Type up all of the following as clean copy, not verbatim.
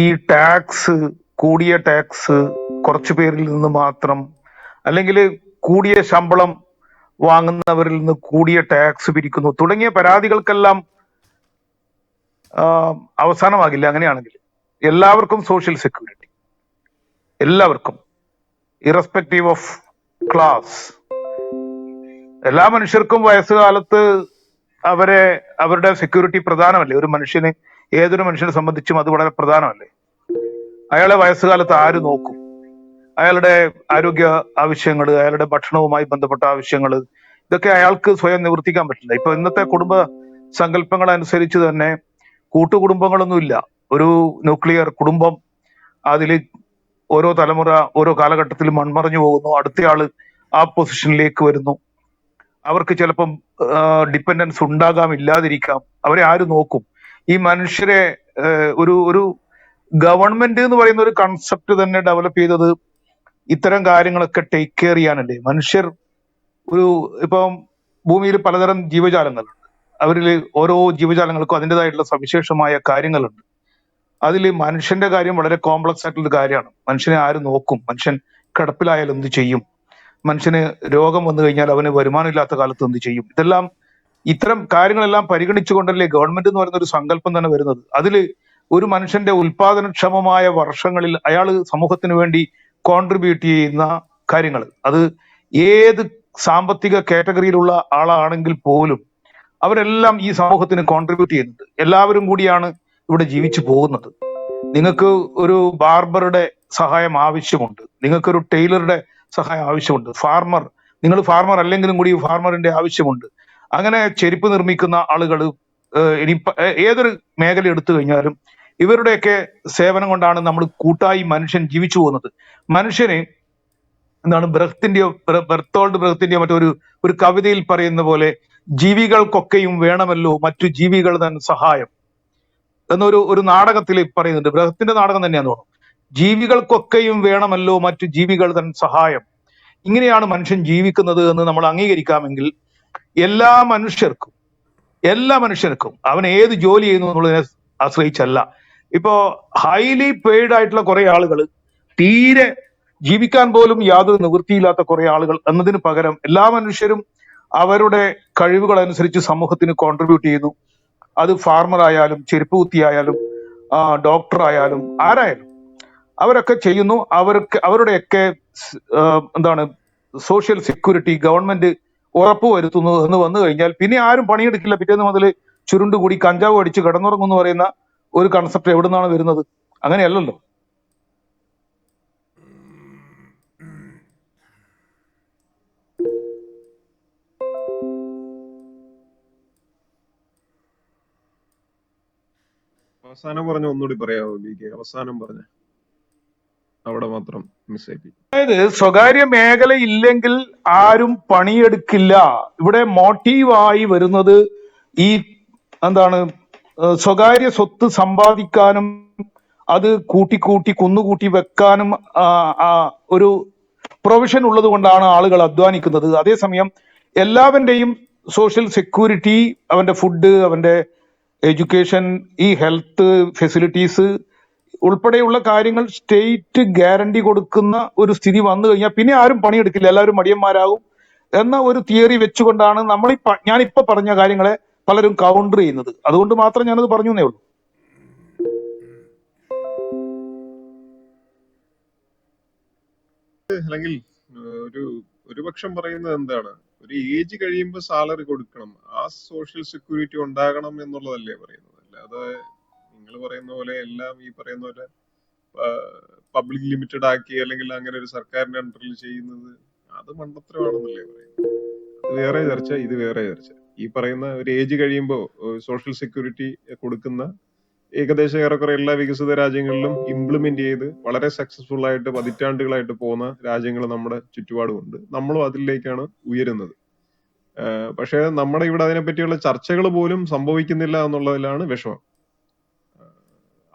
ഈ ടാക്സ്, കൂടിയ ടാക്സ് കുറച്ചു പേരിൽ നിന്ന് മാത്രം, അല്ലെങ്കിൽ കൂടിയ ശമ്പളം വാങ്ങുന്നവരിൽ നിന്ന് കൂടിയ ടാക്സ് പിരിക്കുന്നു തുടങ്ങിയ പരാതികൾക്കെല്ലാം അവസാനമാകില്ല. അങ്ങനെയാണെങ്കിൽ എല്ലാവർക്കും സോഷ്യൽ സെക്യൂരിറ്റി, എല്ലാവർക്കും ഇറസ്പെക്റ്റീവ് ഓഫ് ക്ലാസ്, എല്ലാ മനുഷ്യർക്കും വയസ്സുകാലത്ത് അവരുടെ സെക്യൂരിറ്റി പ്രധാനമല്ലേ? ഒരു മനുഷ്യന്, ഏതൊരു മനുഷ്യനെ സംബന്ധിച്ചും അത് വളരെ പ്രധാനമല്ലേ? അയാളെ വയസ്സുകാലത്ത് ആര് നോക്കും? അയാളുടെ ആരോഗ്യ ആവശ്യങ്ങൾ, അയാളുടെ ഭക്ഷണവുമായി ബന്ധപ്പെട്ട ആവശ്യങ്ങൾ, ഇതൊക്കെ അയാൾക്ക് സ്വയം നിവർത്തിക്കാൻ പറ്റില്ല. ഇപ്പൊ ഇന്നത്തെ കുടുംബ സങ്കല്പങ്ങൾ അനുസരിച്ച് തന്നെ കൂട്ടുകുടുംബങ്ങളൊന്നുമില്ല. ഒരു ന്യൂക്ലിയർ കുടുംബം, അതിൽ ഓരോ തലമുറ ഓരോ കാലഘട്ടത്തിൽ മൺമറഞ്ഞു പോകുന്നു, അടുത്തയാള് ആ പൊസിഷനിലേക്ക് വരുന്നു. അവർക്ക് ചിലപ്പം ഡിപ്പെൻഡൻസ് ഉണ്ടാകാം, ഇല്ലാതിരിക്കാം. അവരെ ആര് നോക്കും? ഈ മനുഷ്യരെ ഒരു ഗവൺമെന്റ് എന്ന് പറയുന്ന ഒരു കൺസെപ്റ്റ് തന്നെ ഡെവലപ്പ് ചെയ്തത് ഇത്തരം കാര്യങ്ങളൊക്കെ ടേക്ക് കെയർ ചെയ്യാനല്ലേ. മനുഷ്യർ ഇപ്പം ഭൂമിയിൽ പലതരം ജീവജാലങ്ങളുണ്ട്. അവരിൽ ഓരോ ജീവജാലങ്ങൾക്കും അതിൻ്റെതായിട്ടുള്ള സവിശേഷമായ കാര്യങ്ങളുണ്ട്. അതിൽ മനുഷ്യന്റെ കാര്യം വളരെ കോംപ്ലക്സ് ആയിട്ടുള്ള കാര്യമാണ്. മനുഷ്യനെ ആര് നോക്കും? മനുഷ്യൻ കിടപ്പിലായാൽ എന്ത് ചെയ്യും? മനുഷ്യന് രോഗം വന്നു കഴിഞ്ഞാൽ അവന് വരുമാനമില്ലാത്ത കാലത്ത് എന്ത് ചെയ്യും? ഇത്തരം കാര്യങ്ങളെല്ലാം പരിഗണിച്ചുകൊണ്ടല്ലേ ഗവൺമെന്റ് എന്ന് പറയുന്ന ഒരു സങ്കല്പം തന്നെ വരുന്നത്. അതിൽ ഒരു മനുഷ്യന്റെ ഉൽപാദനക്ഷമമായ വർഷങ്ങളിൽ അയാൾ സമൂഹത്തിന് വേണ്ടി കോൺട്രിബ്യൂട്ട് ചെയ്യുന്ന കാര്യങ്ങൾ, അത് ഏത് സാമ്പത്തിക കാറ്റഗറിയിലുള്ള ആളാണെങ്കിൽ പോലും അവരെല്ലാം ഈ സമൂഹത്തിന് കോൺട്രിബ്യൂട്ട് ചെയ്യുന്നുണ്ട്. എല്ലാവരും കൂടിയാണ് ഇവിടെ ജീവിച്ചു പോകുന്നത്. നിങ്ങൾക്ക് ഒരു ബാർബറുടെ സഹായം ആവശ്യമുണ്ട്, നിങ്ങൾക്കൊരു ടൈലറുടെ സഹായം ആവശ്യമുണ്ട്, നിങ്ങൾ ഫാർമർ അല്ലെങ്കിലും കൂടി ഫാർമറിന്റെ ആവശ്യമുണ്ട്. അങ്ങനെ ചെരുപ്പ് നിർമ്മിക്കുന്ന ആളുകൾ, ഇനി ഏതൊരു മേഖല എടുത്തു കഴിഞ്ഞാലും ഇവരുടെയൊക്കെ സേവനം കൊണ്ടാണ് നമ്മൾ കൂട്ടായി മനുഷ്യൻ ജീവിച്ചു പോകുന്നത്. മനുഷ്യന് എന്താണ് ബെർത്തോൾഡ് ബ്രഹത്തിന്റെയോ മറ്റൊരു കവിതയിൽ പറയുന്ന പോലെ, ജീവികൾക്കൊക്കെയും വേണമല്ലോ മറ്റു ജീവികൾ തൻ സഹായം എന്നൊരു നാടകത്തിൽ പറയുന്നുണ്ട്. ബ്രഹത്തിന്റെ നാടകം തന്നെയാന്ന് തോന്നുന്നു. ജീവികൾക്കൊക്കെയും വേണമല്ലോ മറ്റു ജീവികൾ തൻ സഹായം. ഇങ്ങനെയാണ് മനുഷ്യൻ ജീവിക്കുന്നത് എന്ന് നമ്മൾ അംഗീകരിക്കാമെങ്കിൽ എല്ലാ മനുഷ്യർക്കും അവൻ ഏത് ജോലി ചെയ്യുന്നു എന്നുള്ളതിനെ ആശ്രയിച്ചല്ല. ഇപ്പോ ഹൈലി പെയ്ഡ് ആയിട്ടുള്ള കുറെ ആളുകൾ, തീരെ ജീവിക്കാൻ പോലും യാതൊരു നിവൃത്തിയില്ലാത്ത കുറെ ആളുകൾ എന്നതിന് പകരം എല്ലാ മനുഷ്യരും അവരുടെ കഴിവുകൾ അനുസരിച്ച് സമൂഹത്തിന് കോൺട്രിബ്യൂട്ട് ചെയ്യുന്നു. അത് ഫാർമർ ആയാലും, ചെരുപ്പ് കുത്തിയായാലും, ഡോക്ടർ ആയാലും, ആരായാലും അവരൊക്കെ ചെയ്യുന്നു. അവരുടെയൊക്കെ സോഷ്യൽ സെക്യൂരിറ്റി ഗവൺമെന്റ് ഉറപ്പുവരുത്തുന്നു എന്ന് വന്നു കഴിഞ്ഞാൽ പിന്നെ ആരും പണിയെടുക്കില്ല. പിറ്റേന്ന് മുതൽ ചുരുണ്ടുകൂടി കഞ്ചാവ് അടിച്ച് കിടന്നുറങ്ങും എന്ന് പറയുന്ന ഒരു കൺസെപ്റ്റ് എവിടെ നിന്നാണ് വരുന്നത്? അങ്ങനെയല്ലല്ലോ. അവസാനം പറഞ്ഞ ഒന്നുകൂടി പറയാമോ? അവസാനം പറഞ്ഞ അവിടെ മാത്രം മിസ്സായി. അതായത് സ്വകാര്യ മേഖല ഇല്ലെങ്കിൽ ആരും പണിയെടുക്കില്ല. ഇവിടെ മോട്ടീവായി വരുന്നത് ഈ സ്വകാര്യ സ്വത്ത് സമ്പാദിക്കാനും അത് കൂട്ടി കുന്നുകൂട്ടി വെക്കാനും ഒരു പ്രൊവിഷൻ ഉള്ളത് കൊണ്ടാണ് ആളുകൾ അധ്വാനിക്കുന്നത്. അതേസമയം എല്ലാവരുടെയും സോഷ്യൽ സെക്യൂരിറ്റി, അവന്റെ ഫുഡ്, അവന്റെ എഡ്യൂക്കേഷൻ, ഈ ഹെൽത്ത് ഫെസിലിറ്റീസ് ഉൾപ്പെടെയുള്ള കാര്യങ്ങൾ സ്റ്റേറ്റ് ഗ്യാരണ്ടി കൊടുക്കുന്ന ഒരു സ്ഥിതി വന്നു കഴിഞ്ഞാൽ പിന്നെ ആരും പണിയെടുക്കില്ല, എല്ലാവരും മടിയന്മാരാകും എന്ന ഒരു തിയറി വെച്ചുകൊണ്ടാണ് ഞാനിപ്പോ പറഞ്ഞ കാര്യങ്ങളെ പലരും കൗണ്ടർ ചെയ്യുന്നത്. അതുകൊണ്ട് മാത്രം ഞാനത് പറഞ്ഞു എന്നേ ഉള്ളൂ. അല്ലെങ്കിൽ ഒരു പക്ഷം പറയുന്നത് എന്താണ്, ഒരു ഏജ് കഴിയുമ്പോൾ സാലറി കൊടുക്കണം, ആ സോഷ്യൽ സെക്യൂരിറ്റി ഉണ്ടാകണം എന്നുള്ളതല്ലേ പറയുന്നത്. അല്ലാതെ നിങ്ങൾ പറയുന്ന പോലെ എല്ലാം ഈ പറയുന്ന പോലെ പബ്ലിക് ലിമിറ്റഡ് ആക്കി അല്ലെങ്കിൽ അങ്ങനെ ഒരു സർക്കാരിന്റെ അണ്ടറിൽ ചെയ്യുന്നത് അത് മണ്ടത്തരമാണെന്നല്ലേ പറയുന്നത്. അത് വേറെ ചർച്ച, ഇത് വേറെ ചർച്ച. ഈ പറയുന്ന ഒരു ഏജ് കഴിയുമ്പോൾ സോഷ്യൽ സെക്യൂരിറ്റി കൊടുക്കുന്ന ഏകദേശം ഏറെക്കുറെ എല്ലാ വികസിത രാജ്യങ്ങളിലും ഇംപ്ലിമെന്റ് ചെയ്ത് വളരെ സക്സസ്ഫുൾ ആയിട്ട് പതിറ്റാണ്ടുകളായിട്ട് പോകുന്ന രാജ്യങ്ങൾ നമ്മുടെ ചുറ്റുപാടുമുണ്ട്. നമ്മളും അതിലേക്കാണ് ഉയരുന്നത്. പക്ഷെ നമ്മുടെ ഇവിടെ അതിനെപ്പറ്റിയുള്ള ചർച്ചകൾ പോലും സംഭവിക്കുന്നില്ല എന്നുള്ളതിലാണ് വിഷമം.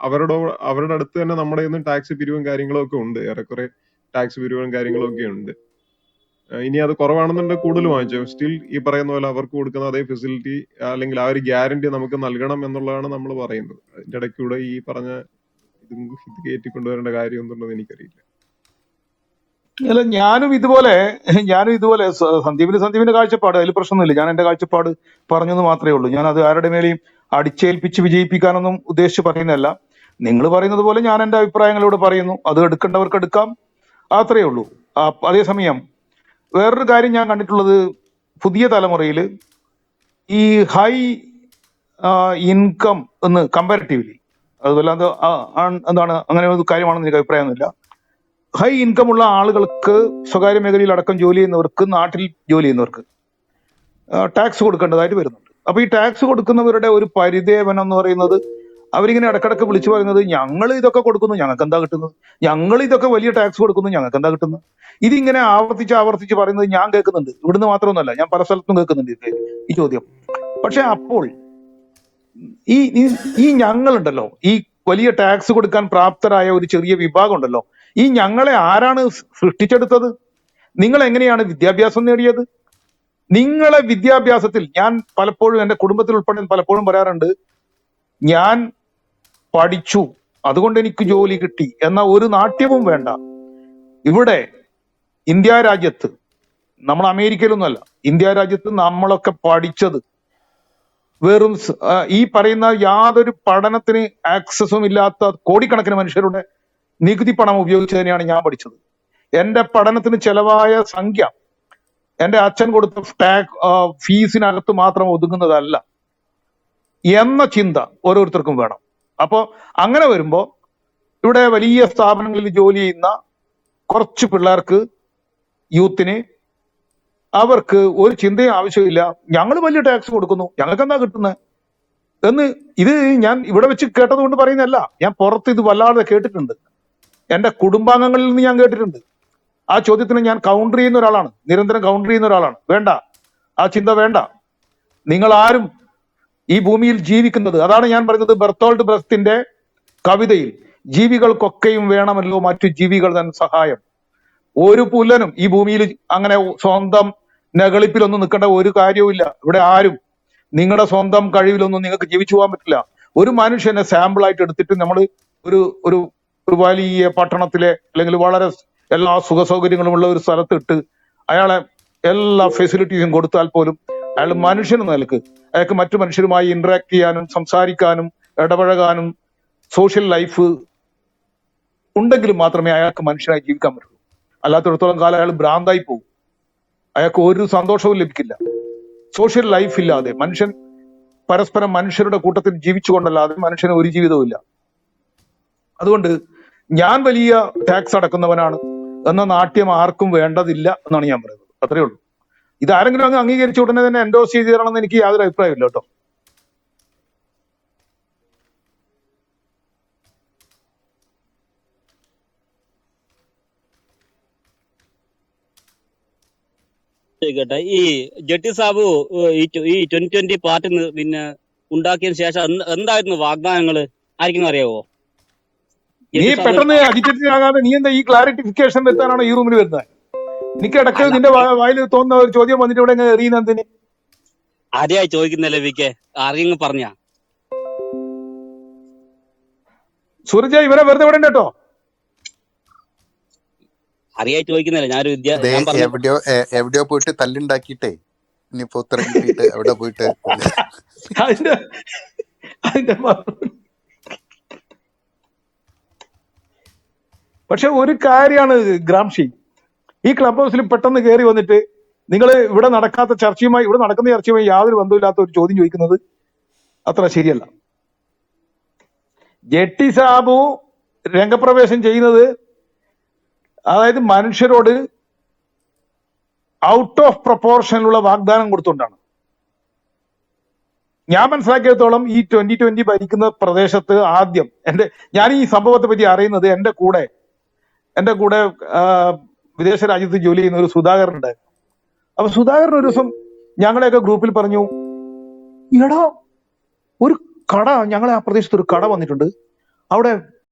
അവരുടെ അടുത്ത് തന്നെ നമ്മുടെ ഇന്ന് ടാക്സ് പിരിവും കാര്യങ്ങളും ഒക്കെ ഉണ്ട്, ഏറെക്കുറെ ടാക്സ് പിരിവും കാര്യങ്ങളും ഒക്കെ ഉണ്ട്. ഇനി അത് കുറവാണെന്നുണ്ടെങ്കിൽ കൂടുതൽ വാങ്ങിച്ചു, സ്റ്റിൽ ഈ പറയുന്ന പോലെ അവർക്ക് കൊടുക്കുന്ന അതേ ഫെസിലിറ്റി അല്ലെങ്കിൽ ആ ഒരു ഗ്യാരണ്ടി നമുക്ക് നൽകണം എന്നുള്ളതാണ് നമ്മൾ പറയുന്നത്. അതിന്റെ ഇടയ്ക്കൂടെ ഈ പറഞ്ഞ ഇത് കയറ്റിക്കൊണ്ടുവരേണ്ട കാര്യം എന്തുണ്ടെന്ന് എനിക്കറിയില്ല. അല്ല, ഞാനും ഇതുപോലെ സന്ദീപിന്റെ കാഴ്ചപ്പാട് അതിൽ പ്രശ്നമൊന്നുമില്ല. ഞാൻ എന്റെ കാഴ്ചപ്പാട് പറഞ്ഞെന്ന് മാത്രമേ ഉള്ളൂ. ഞാൻ അത് ആരുടെ മേലെയും അടിച്ചേൽപ്പിച്ച് വിജയിപ്പിക്കാനൊന്നും ഉദ്ദേശിച്ച് പറയുന്നതല്ല. നിങ്ങൾ പറയുന്നത് പോലെ ഞാൻ എന്റെ അഭിപ്രായങ്ങളോട് പറയുന്നു. അത് എടുക്കേണ്ടവർക്ക് എടുക്കാം, അത്രയേ ഉള്ളൂ. അതേസമയം വേറൊരു കാര്യം ഞാൻ കണ്ടിട്ടുള്ളത്, പുതിയ തലമുറയിൽ ഈ ഹൈ ഇൻകം എന്ന് കമ്പാരിറ്റീവ്ലി, അത് വല്ലാതെ എന്താണ് അങ്ങനെ ഒരു കാര്യമാണെന്ന് എനിക്ക് അഭിപ്രായമൊന്നുമില്ല. ഹൈ ഇൻകം ഉള്ള ആളുകൾക്ക്, സ്വകാര്യ മേഖലയിൽ അടക്കം ജോലി ചെയ്യുന്നവർക്ക്, നാട്ടിൽ ജോലി ചെയ്യുന്നവർക്ക് ടാക്സ് കൊടുക്കേണ്ടതായിട്ട് വരുന്നുണ്ട്. അപ്പൊ ഈ ടാക്സ് കൊടുക്കുന്നവരുടെ ഒരു പരിദേവനം എന്ന് പറയുന്നത്, അവരിങ്ങനെ ഇടക്കിടക്ക് വിളിച്ചു പറയുന്നത്, ഞങ്ങൾ ഇതൊക്കെ കൊടുക്കുന്നു, ഞങ്ങൾക്ക് എന്താ കിട്ടുന്നത്, ഞങ്ങൾ ഇതൊക്കെ വലിയ ടാക്സ് കൊടുക്കുന്നു, ഞങ്ങൾക്ക് എന്താ കിട്ടുന്നത്. ഇതിങ്ങനെ ആവർത്തിച്ച് പറയുന്നത് ഞാൻ കേൾക്കുന്നുണ്ട്. ഇവിടുന്ന് മാത്രമൊന്നുമല്ല, ഞാൻ പല സ്ഥലത്തും കേൾക്കുന്നുണ്ട് ഈ ചോദ്യം. പക്ഷെ അപ്പോൾ ഈ ഈ ഞങ്ങളുണ്ടല്ലോ, ഈ വലിയ ടാക്സ് കൊടുക്കാൻ പ്രാപ്തരായ ഒരു ചെറിയ വിഭാഗം ഉണ്ടല്ലോ, ഈ ഞങ്ങളെ ആരാണ് സൃഷ്ടിച്ചെടുത്തത്? നിങ്ങൾ എങ്ങനെയാണ് വിദ്യാഭ്യാസം നേടിയത്? നിങ്ങളെ വിദ്യാഭ്യാസത്തിൽ ഞാൻ പലപ്പോഴും എന്റെ കുടുംബത്തിൽ ഉൾപ്പെടെ പലപ്പോഴും പറയാറുണ്ട്, ഞാൻ പഠിച്ചു അതുകൊണ്ട് എനിക്ക് ജോലി കിട്ടി എന്ന ഒരു നാട്യവും വേണ്ട. ഇവിടെ ഇന്ത്യ രാജ്യത്ത്, നമ്മൾ അമേരിക്കയിലൊന്നുമല്ല, ഇന്ത്യ രാജ്യത്ത് നമ്മളൊക്കെ പഠിച്ചത് വെറും ഈ പറയുന്ന യാതൊരു പഠനത്തിന് ആക്സസും ഇല്ലാത്ത കോടിക്കണക്കിന് മനുഷ്യരുടെ നികുതി പണം ഉപയോഗിച്ച് തന്നെയാണ് ഞാൻ പഠിച്ചത്. എന്റെ പഠനത്തിന് ചെലവായ സംഖ്യ എന്റെ അച്ഛൻ കൊടുത്ത ഫീസിനകത്ത് മാത്രം ഒതുങ്ങുന്നതല്ല എന്ന ചിന്ത ഓരോരുത്തർക്കും വേണം. അപ്പോ അങ്ങനെ വരുമ്പോ ഇവിടെ വലിയ സ്ഥാപനങ്ങളിൽ ജോലി ചെയ്യുന്ന കുറച്ച് പിള്ളേർക്ക്, യൂത്തിന്, അവർക്ക് ഒരു ചിന്തയും ആവശ്യമില്ല, ഞങ്ങൾ വലിയ ടാക്സ് കൊടുക്കുന്നു, ഞങ്ങൾക്ക് എന്താ കിട്ടുന്നത് എന്ന്. ഇത് ഞാൻ ഇവിടെ വെച്ച് കേട്ടത് കൊണ്ട് പറയുന്നതല്ല, ഞാൻ പുറത്ത് ഇത് വല്ലാതെ കേട്ടിട്ടുണ്ട്. എന്റെ കുടുംബാംഗങ്ങളിൽ നിന്ന് ഞാൻ കേട്ടിട്ടുണ്ട്. ആ ചോദ്യത്തിന് ഞാൻ കൗണ്ടർ ചെയ്യുന്ന ഒരാളാണ്, നിരന്തരം കൗണ്ടർ ചെയ്യുന്ന ഒരാളാണ്. വേണ്ട, ആ ചിന്ത വേണ്ട. നിങ്ങൾ ആരും ഈ ഭൂമിയിൽ ജീവിക്കുന്നത്, അതാണ് ഞാൻ പറയുന്നത് ബെർത്തോൾഡ് ബ്രെഖ്റ്റിന്റെ കവിതയിൽ, ജീവികൾക്കൊക്കെയും വേണമല്ലോ മറ്റു ജീവികൾ തൻ സഹായം. ഒരു പുല്ലനും ഈ ഭൂമിയിൽ അങ്ങനെ സ്വന്തം നകളിപ്പിലൊന്നും നിൽക്കേണ്ട ഒരു കാര്യവുമില്ല. ഇവിടെ ആരും നിങ്ങളുടെ സ്വന്തം കഴിവിലൊന്നും നിങ്ങൾക്ക് ജീവിച്ചു പോകാൻ പറ്റില്ല. ഒരു മനുഷ്യനെ സാമ്പിൾ ആയിട്ട് എടുത്തിട്ട് നമ്മൾ ഒരു ഒരു ഒരു വലിയ പട്ടണത്തിലെ, അല്ലെങ്കിൽ വളരെ എല്ലാ സുഖ സൗകര്യങ്ങളും ഉള്ള ഒരു സ്ഥലത്ത് ഇട്ട് അയാളെ എല്ലാ ഫെസിലിറ്റീസും കൊടുത്താൽ പോലും അയാൾ മനുഷ്യൻ എന്ന നിലക്ക് അയാൾക്ക് മറ്റു മനുഷ്യരുമായി ഇന്ററാക്ട് ചെയ്യാനും സംസാരിക്കാനും ഇടപഴകാനും സോഷ്യൽ ലൈഫ് ഉണ്ടെങ്കിൽ മാത്രമേ അയാൾക്ക് മനുഷ്യനായി ജീവിക്കാൻ പറ്റുള്ളൂ. അല്ലാത്തിടത്തോളം കാലം അയാൾ ഭ്രാന്തായി പോകും, അയാൾക്ക് ഒരു സന്തോഷവും ലഭിക്കില്ല. സോഷ്യൽ ലൈഫ് ഇല്ലാതെ, മനുഷ്യൻ പരസ്പരം മനുഷ്യരുടെ കൂട്ടത്തിൽ ജീവിച്ചുകൊണ്ടല്ലാതെ മനുഷ്യന് ഒരു ജീവിതവും ഇല്ല. അതുകൊണ്ട് ഞാൻ വലിയ ടാക്സ് അടക്കുന്നവനാണ് എന്ന നാട്യം ആർക്കും വേണ്ടതില്ല എന്നാണ് ഞാൻ പറയുന്നത്. അത്രയേ ഉള്ളൂ. ഇതാരെങ്കിലും അങ്ങ് അംഗീകരിച്ച ഉടനെ തന്നെ എൻഡോസ് ചെയ്ത് തരണമെന്ന് എനിക്ക് യാതൊരു അഭിപ്രായമില്ല കേട്ടോ. കേട്ടെ, ഈ ജഡ്ജി സാബു ഈ 2020 പാർട്ടി പിന്നെ ഉണ്ടാക്കിയതിനു ശേഷം എന്തായിരുന്നു വാഗ്ദാനങ്ങള്, ആർക്കും അറിയാവോ? നീ പെട്ടെന്ന് അജിറ്റേറ്റഡ് ആകാതെ നീ എന്താ ഈ ക്ലാരിറ്റിഫിക്കേഷൻ വരുത്താനാണോ ഈ റൂമിൽ വരുന്നത്? എനിക്ക് ഇടയ്ക്ക് നിന്റെ വായിൽ തോന്നുന്ന ഒരു ചോദ്യം വന്നിട്ട് ഇവിടെ എറിയുന്ന എന്തിന്? ആരെയായി ചോദിക്കുന്നല്ലേ വിക്കെ, ആരെങ്കിലും പറഞ്ഞ സൂരജ ഇവരെ വെറുതെ വിടണ്ട കേട്ടോ. അറിയായി ചോദിക്കുന്നില്ല, ഞാനൊരു എവിടെയോ പോയിട്ട് തല്ലുണ്ടാക്കിയിട്ടേ ഇനിയിപ്പോ ഉത്തരം കിട്ടിയിട്ട് എവിടെ പോയിട്ട് അതിന്റെ പക്ഷെ ഒരു കാര്യമാണ് ഗ്രാംഷി, ഈ ക്ലബ് ഹൗസിൽ പെട്ടെന്ന് കയറി വന്നിട്ട് നിങ്ങൾ ഇവിടെ നടക്കാത്ത ചർച്ചയുമായി, ഇവിടെ നടക്കുന്ന ചർച്ചയുമായി യാതൊരു ബന്ധമില്ലാത്ത ഒരു ചോദ്യം ചോദിക്കുന്നത് അത്ര ശരിയല്ല. ജെട്ടി സാബു രംഗപ്രവേശം ചെയ്യുന്നത്, അതായത് മനുഷ്യരോട് ഔട്ട് ഓഫ് പ്രൊപ്പോർഷനിലുള്ള വാഗ്ദാനം കൊടുത്തുകൊണ്ടാണ്. ഞാൻ മനസ്സിലാക്കിയിടത്തോളം ഈ 2020 ഭരിക്കുന്ന പ്രദേശത്ത് ആദ്യം ഞാൻ ഈ സംഭവത്തെ പറ്റി അറിയുന്നത് എന്റെ കൂടെ വിദേശ രാജ്യത്ത് ജോലി ചെയ്യുന്ന ഒരു സുധാകരൻ ഉണ്ടായിരുന്നു. അപ്പൊ സുധാകരൻ ഒരു ദിവസം ഞങ്ങളെയൊക്കെ ഗ്രൂപ്പിൽ പറഞ്ഞു, എടാ ഒരു കട, ഞങ്ങളെ ആ പ്രദേശത്ത് ഒരു കട വന്നിട്ടുണ്ട്, അവിടെ